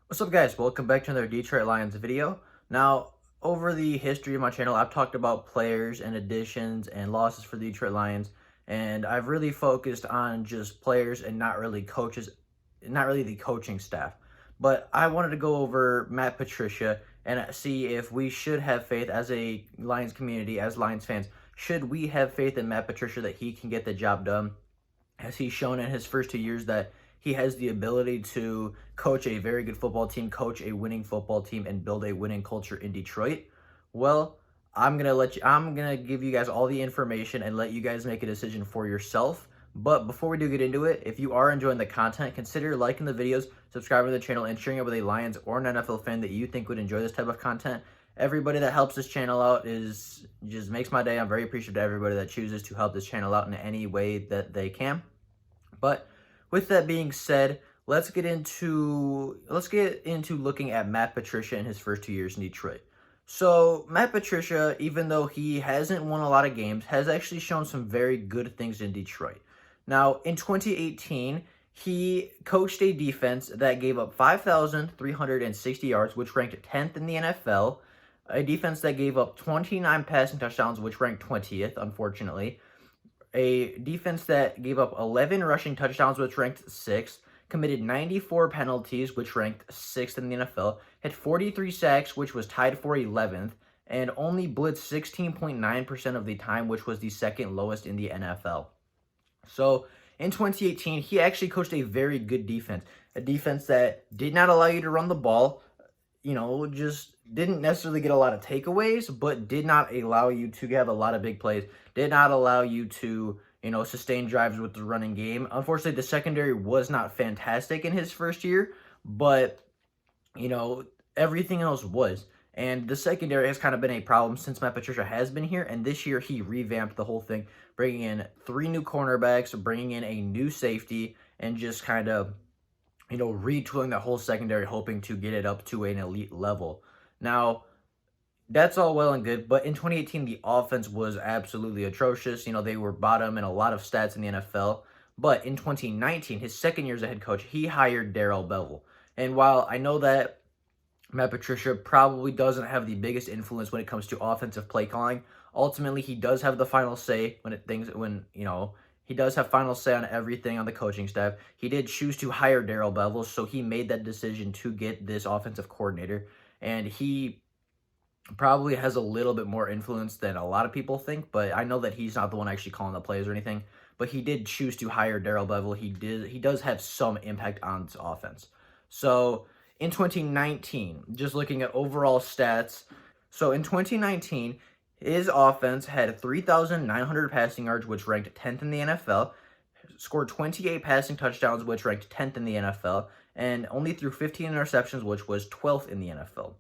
What's up, guys? Welcome back to another Detroit Lions video. Now, over the history of my channel, I've talked about players and additions and losses for the Detroit Lions, and I've really focused on just players and not really coaches, not really the coaching staff. But I wanted to go over Matt Patricia and see if we should have faith as a Lions community, as Lions fans. Should we have faith in Matt Patricia that he can get the job done? Has he shown in his first 2 years that he has the ability to coach a very good football team, coach a winning football team, and build a winning culture in Detroit? Well, I'm gonna give you guys all the information and let you guys make a decision for yourself. But before we do get into it, if you are enjoying the content, consider liking the videos, subscribing to the channel, and sharing it with a Lions or an NFL fan that you think would enjoy this type of content. Everybody that helps this channel out is just makes my day. I'm very appreciative of everybody that chooses to help this channel out in any way that they can. But with that being said, let's get into looking at Matt Patricia in his first 2 years in Detroit. So Matt Patricia, even though he hasn't won a lot of games, has actually shown some very good things in Detroit. Now, in 2018, he coached a defense that gave up 5,360 yards, which ranked 10th in the NFL. A defense that gave up 29 passing touchdowns, which ranked 20th, unfortunately. A defense that gave up 11 rushing touchdowns, which ranked 6th, committed 94 penalties, which ranked 6th in the NFL, had 43 sacks, which was tied for 11th, and only blitzed 16.9% of the time, which was the second lowest in the NFL. So in 2018, he actually coached a very good defense, a defense that did not allow you to run the ball, just didn't necessarily get a lot of takeaways, but did not allow you to have a lot of big plays, did not allow you to, sustain drives with the running game. Unfortunately, the secondary was not fantastic in his first year, but, everything else was. And the secondary has kind of been a problem since Matt Patricia has been here, and this year he revamped the whole thing, bringing in 3 new cornerbacks, bringing in a new safety, and just kind of retooling that whole secondary, hoping to get it up to an elite level. Now, that's all well and good, but in 2018, the offense was absolutely atrocious. They were bottom in a lot of stats in the NFL. But in 2019, his second year as a head coach, he hired Darrell Bevell. And while I know that Matt Patricia probably doesn't have the biggest influence when it comes to offensive play calling, ultimately he does have the final say he does have final say on everything on the coaching staff. He did choose to hire Darrell Bevell, so he made that decision to get this offensive coordinator. And he probably has a little bit more influence than a lot of people think, but I know that he's not the one actually calling the plays or anything. But he did choose to hire Darrell Bevell. He does have some impact on this offense. So in 2019, just looking at overall stats, so in 2019, his offense had 3,900 passing yards, which ranked 10th in the NFL, scored 28 passing touchdowns, which ranked 10th in the NFL, and only threw 15 interceptions, which was 12th in the NFL.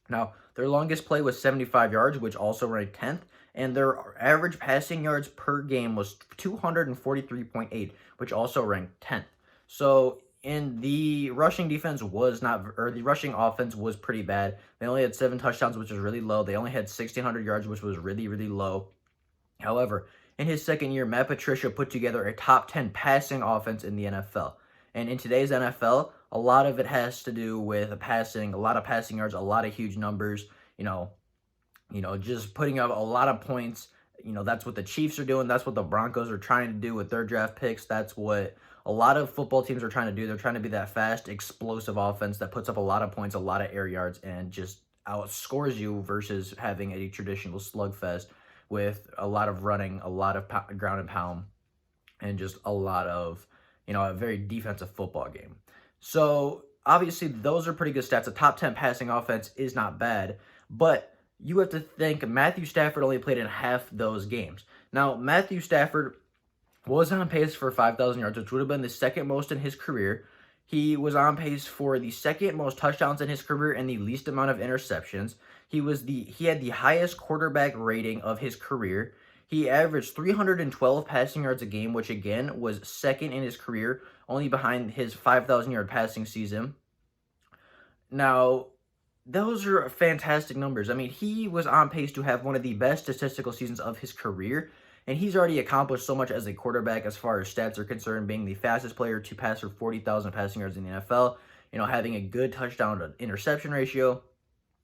Now, their longest play was 75 yards, which also ranked 10th, and their average passing yards per game was 243.8, which also ranked 10th. So and the rushing defense was not, or the rushing offense was pretty bad. They only had 7 touchdowns, which was really low. They only had 1,600 yards, which was really, really low. However, in his second year, Matt Patricia put together a top 10 passing offense in the NFL. And in today's NFL, a lot of it has to do with passing, a lot of passing yards, a lot of huge numbers, just putting up a lot of points. That's what the Chiefs are doing. That's what the Broncos are trying to do with their draft picks. That's what a lot of football teams are trying to do. They're trying to be that fast, explosive offense that puts up a lot of points, a lot of air yards, and just outscores you versus having a traditional slugfest with a lot of running, a lot of ground and pound, and just a lot of, a very defensive football game. So obviously those are pretty good stats. A top 10 passing offense is not bad, but you have to think Matthew Stafford only played in half those games. Now, Matthew Stafford was on pace for 5,000 yards, which would have been the second most in his career. He was on pace for the second most touchdowns in his career and the least amount of interceptions. He had the highest quarterback rating of his career. He averaged 312 passing yards a game, which again was second in his career, only behind his 5,000-yard passing season. Now, those are fantastic numbers. I mean, he was on pace to have one of the best statistical seasons of his career. And he's already accomplished so much as a quarterback as far as stats are concerned, being the fastest player to pass for 40,000 passing yards in the NFL. having a good touchdown to interception ratio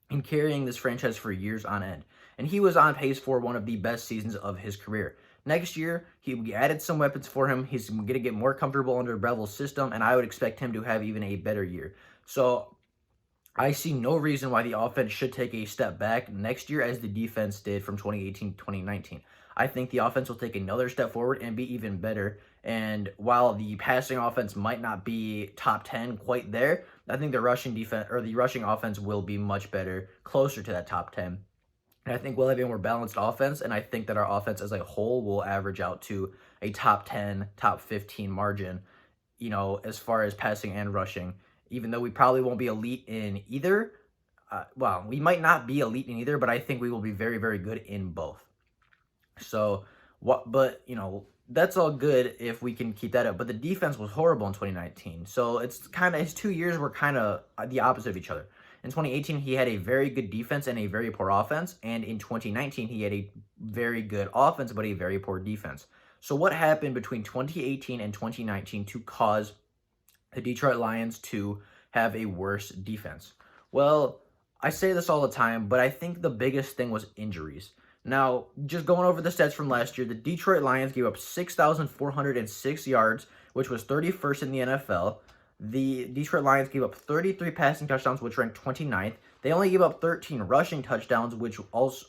and carrying this franchise for years on end. And he was on pace for one of the best seasons of his career. Next year, we added some weapons for him. He's going to get more comfortable under Breville's system, and I would expect him to have even a better year. So I see no reason why the offense should take a step back next year as the defense did from 2018 to 2019. I think the offense will take another step forward and be even better. And while the passing offense might not be top 10 quite there, I think the rushing defense or the rushing offense will be much better, closer to that top 10. And I think we'll have a more balanced offense, and I think that our offense as a whole will average out to a top 10, top 15 margin, as far as passing and rushing. Even though we probably won't be elite in either. We might not be elite in either, but I think we will be very, very good in both. So, that's all good if we can keep that up. But the defense was horrible in 2019. So it's kind of, his 2 years were kind of the opposite of each other. In 2018, he had a very good defense and a very poor offense. And in 2019, he had a very good offense, but a very poor defense. So what happened between 2018 and 2019 to cause the Detroit Lions to have a worse defense? Well, I say this all the time, but I think the biggest thing was injuries. Now, just going over the stats from last year, the Detroit Lions gave up 6,406 yards, which was 31st in the NFL. The Detroit Lions gave up 33 passing touchdowns, which ranked 29th. They only gave up 13 rushing touchdowns, which was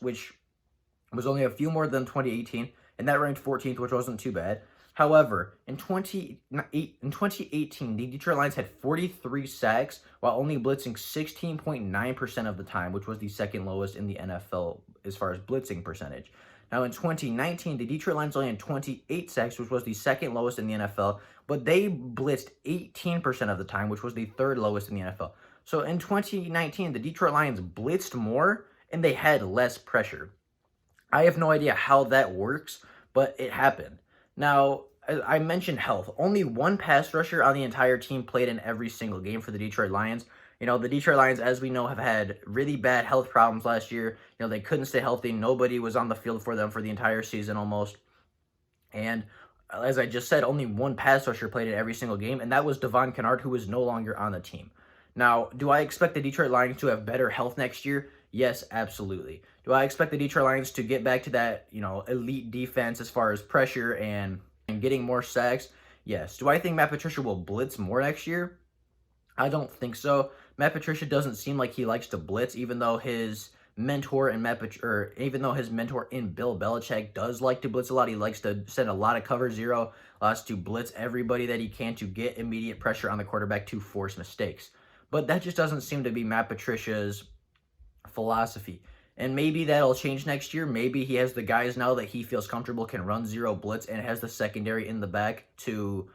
only a few more than 2018, and that ranked 14th, which wasn't too bad. However, in 2018, the Detroit Lions had 43 sacks while only blitzing 16.9% of the time, which was the second lowest in the NFL as far as blitzing percentage. Now, in 2019, the Detroit Lions only had 28 sacks, which was the second lowest in the NFL, but they blitzed 18% of the time, which was the third lowest in the NFL. So in 2019, the Detroit Lions blitzed more and they had less pressure. I have no idea how that works, but it happened. Now, I mentioned health. Only one pass rusher on the entire team played in every single game for the Detroit Lions. The Detroit Lions, as we know, have had really bad health problems last year. They couldn't stay healthy. Nobody was on the field for them for the entire season almost. And as I just said, only one pass rusher played in every single game, and that was Devon Kennard, who is no longer on the team. Now, do I expect the Detroit Lions to have better health next year? Yes, absolutely. Do I expect the Detroit Lions to get back to that, elite defense as far as pressure and getting more sacks? Yes. Do I think Matt Patricia will blitz more next year? I don't think so. Matt Patricia doesn't seem like he likes to blitz, even though his mentor in Bill Belichick does like to blitz a lot. He likes to send a lot of cover zero, likes to blitz everybody that he can to get immediate pressure on the quarterback to force mistakes. But that just doesn't seem to be Matt Patricia's philosophy. And maybe that'll change next year. Maybe he has the guys now that he feels comfortable can run zero blitz and has the secondary in the back to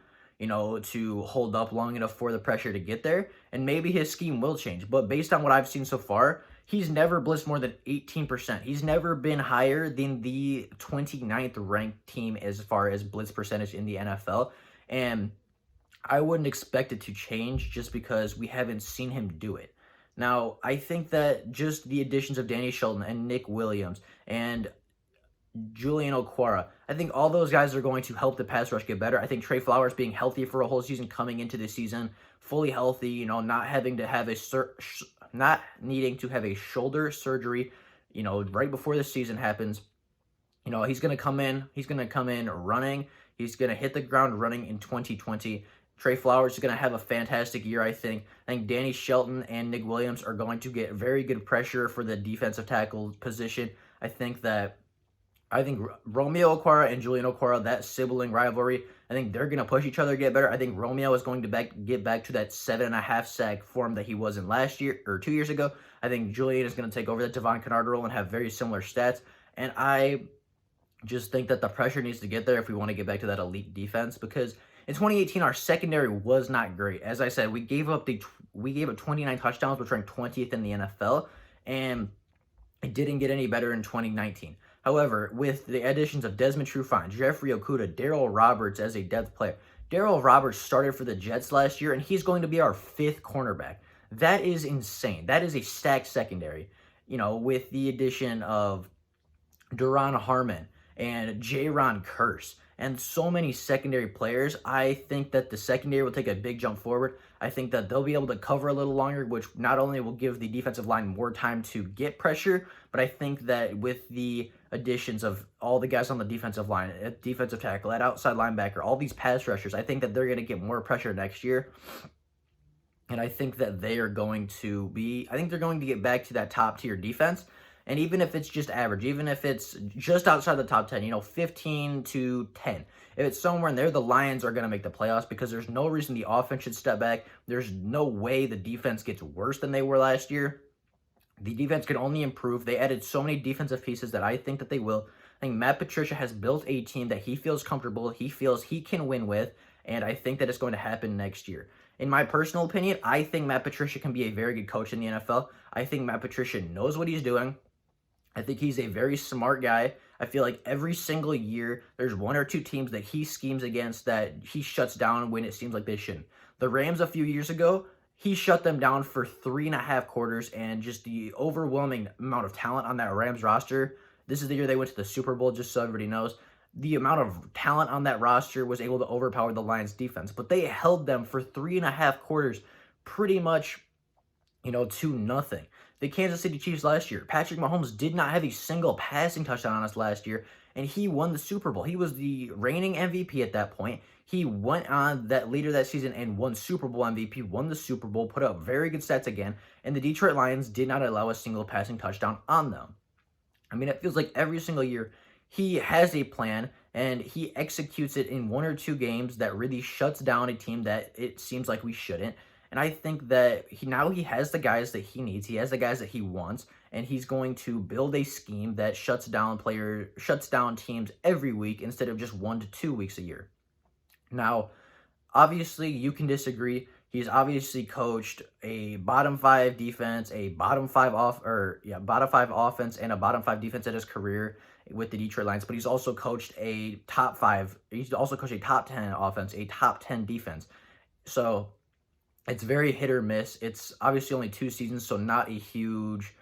hold up long enough for the pressure to get there. And maybe his scheme will change. But based on what I've seen so far, he's never blitzed more than 18%. He's never been higher than the 29th ranked team as far as blitz percentage in the NFL. And I wouldn't expect it to change just because we haven't seen him do it. Now, I think that just the additions of Danny Shelton and Nick Williams and Julian Okwara, I think all those guys are going to help the pass rush get better. I think Trey Flowers being healthy for a whole season, coming into the season fully healthy, not having to have not needing to have a shoulder surgery, right before the season happens. He's going to come in running. He's going to hit the ground running in 2020. Trey Flowers is going to have a fantastic year, I think. I think Danny Shelton and Nick Williams are going to get very good pressure for the defensive tackle position. I think Romeo Okwara and Julian Okwara, that sibling rivalry, I think they're going to push each other to get better. I think Romeo is going to get back to that 7.5 sack form that he was in last year or 2 years ago. I think Julian is going to take over that Devon Kennard role and have very similar stats. And I just think that the pressure needs to get there if we want to get back to that elite defense, because in 2018, our secondary was not great. As I said, we gave up 29 touchdowns, which ranked 20th in the NFL, and it didn't get any better in 2019. However, with the additions of Desmond Trufant, Jeffrey Okudah, Darrell Roberts as a depth player, Darrell Roberts started for the Jets last year, and he's going to be our 5th cornerback. That is insane. That is a stacked secondary. With the addition of Duron Harmon and Jaron Kearse and so many secondary players. I think that the secondary will take a big jump forward. I think that they'll be able to cover a little longer, which not only will give the defensive line more time to get pressure, but I think that with the additions of all the guys on the defensive line, at defensive tackle, at outside linebacker, all these pass rushers, I think that they're going to get more pressure next year. And I think that they are going to be, I think they're going to get back to that top tier defense. And even if it's just average, even if it's just outside the top 10, 15 to 10, if it's somewhere in there, the Lions are going to make the playoffs because there's no reason the offense should step back. There's no way the defense gets worse than they were last year. The defense can only improve. They added so many defensive pieces that I think that they will. I think Matt Patricia has built a team that he feels comfortable, he feels he can win with, and I think that it's going to happen next year. In my personal opinion, I think Matt Patricia can be a very good coach in the NFL. I think Matt Patricia knows what he's doing. I think he's a very smart guy. I feel like every single year, there's one or two teams that he schemes against that he shuts down when it seems like they shouldn't. The Rams a few years ago, he shut them down for 3.5 quarters, and just the overwhelming amount of talent on that Rams roster. This is the year they went to the Super Bowl, just so everybody knows. The amount of talent on that roster was able to overpower the Lions defense, but they held them for 3.5 quarters pretty much, to nothing. The Kansas City Chiefs last year, Patrick Mahomes did not have a single passing touchdown on us last year, and he won the Super Bowl. He was the reigning MVP at that point. He went on that later that season and won Super Bowl MVP, won the Super Bowl, put up very good stats again, and the Detroit Lions did not allow a single passing touchdown on them. I mean, it feels like every single year he has a plan and he executes it in one or two games that really shuts down a team that it seems like we shouldn't. And I think that he has the guys that he needs. He has the guys that he wants, and he's going to build a scheme that shuts down teams every week instead of just 1 to 2 weeks a year. Now, obviously, you can disagree. He's obviously coached a bottom 5 defense, a bottom 5 offense, and a bottom 5 defense in his career with the Detroit Lions. But he's also coached a top 5. He's also coached a top 10 offense, a top 10 defense. So it's very hit or miss. It's obviously only 2 seasons, so not a huge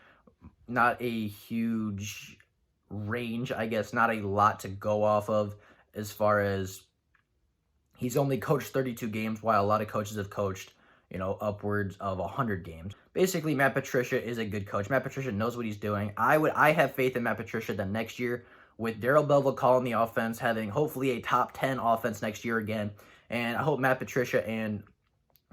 range, I guess, not a lot to go off of as far as he's only coached 32 games while a lot of coaches have coached, upwards of 100 games. Basically, Matt Patricia is a good coach. Matt Patricia knows what he's doing. I have faith in Matt Patricia that next year, with Darrell Bevell calling the offense, having hopefully a top 10 offense next year again, and I hope Matt Patricia and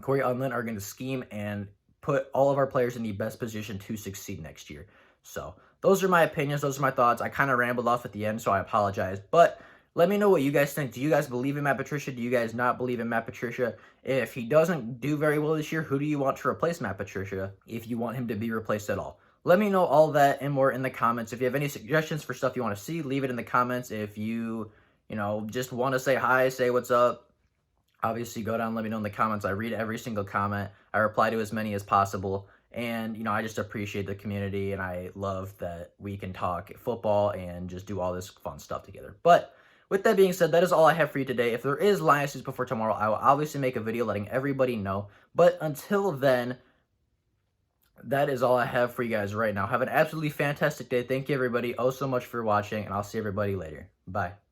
Corey Unlin are going to scheme and put all of our players in the best position to succeed next year. So those are my opinions. Those are my thoughts. I kind of rambled off at the end, so I apologize. But let me know what you guys think. Do you guys believe in Matt Patricia? Do you guys not believe in Matt Patricia? If he doesn't do very well this year, who do you want to replace Matt Patricia if you want him to be replaced at all? Let me know all that and more in the comments. If you have any suggestions for stuff you want to see, leave it in the comments. If you, just want to say hi, say what's up, obviously go down and let me know in the comments. I read every single comment. I reply to as many as possible. And, I just appreciate the community, and I love that we can talk football and just do all this fun stuff together. But with that being said, that is all I have for you today. If there is Lions news before tomorrow, I will obviously make a video letting everybody know. But until then, that is all I have for you guys right now. Have an absolutely fantastic day. Thank you, everybody, so much for watching, and I'll see everybody later. Bye.